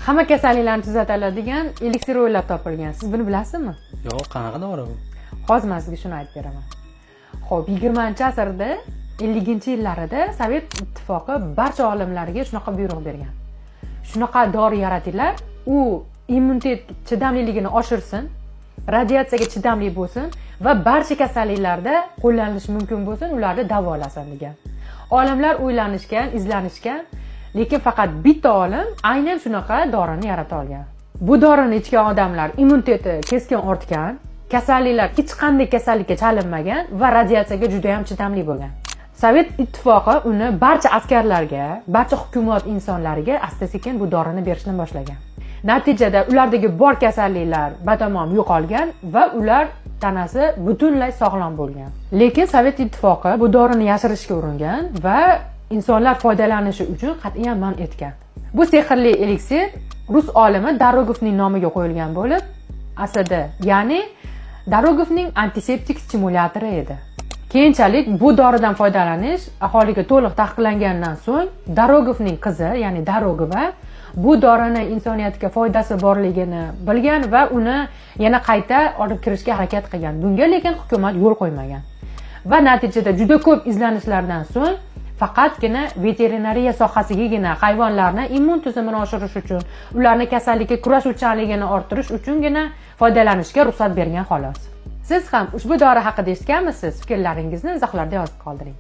hamma kasalliklarni tuzatadigan eliksir o'ylab topilgan. Siz buni bilasizmi? Yo'q, qanaqa dori bu? Hozir men sizga shuni aytib beraman. Xo'p, 20-asrda 50-yillarida Sovet ittifoqi barcha olimlarga shunaqa buyruq bergan. Shunaqa dori yaratinglar, u immunitet chidamliligini oshirsin, radiatsiyaga chidamli bo'lsin va barcha kasalliklarda qo'llanilishi mumkin bo'lsin, ularni davolasin degan. Olimlar o'ylanishgan, izlanishgan, lekin faqat bitta olim aynan shunaqa dorini yarata olgan. Bu dorini ichgan odamlar immuniteti keskin ortgan, kasalliklar hech qanday kasallikka chalinmagan va radiatsiyaga juda ham chidamli bo'lgan. Sovet ittifoqi uni barcha askarlarga, barcha hukumat insonlariga asta-sekin bu dorini berishni boshlagan. Natijada ulardagi bor kasalliklar batamom yo'qolgan va ular tanasi butunlay sog'lom bo'lgan. Lekin Sovet ittifoqi bu dorini yashirishga uringan va insonlar foydalanishi uchun qat'iyan man etgan. Bu sehrli eliksir rus olimi Darogovning nomiga qo'yilgan bo'lib, aslida, ya'ni Darogovning antiseptik stimulyatori edi. Keyinchalik bu doridan foydalanish aholiga to'liq taqiqlangandan so'ng Darogovning qizi, ya'ni Darogova bu dorini insoniyatga foydasi borligini bilgan va uni yana qayta olib kirishga harakat qilgan. Bunga lekin hukumat yo'l qo'ymagan. Va natijada juda ko'p izlanishlardan so'ng faqatgina veterinariya sohasigagina hayvonlarni immun tizimini oshirish uchun, ularni kasallikka kurashuvchanligini orttirish uchungina foydalanishga ruxsat bergan xolos. Siz ham ushbu dori haqida eshitganmisiz? Fikrlaringizni izohlarda yozib qoldiring.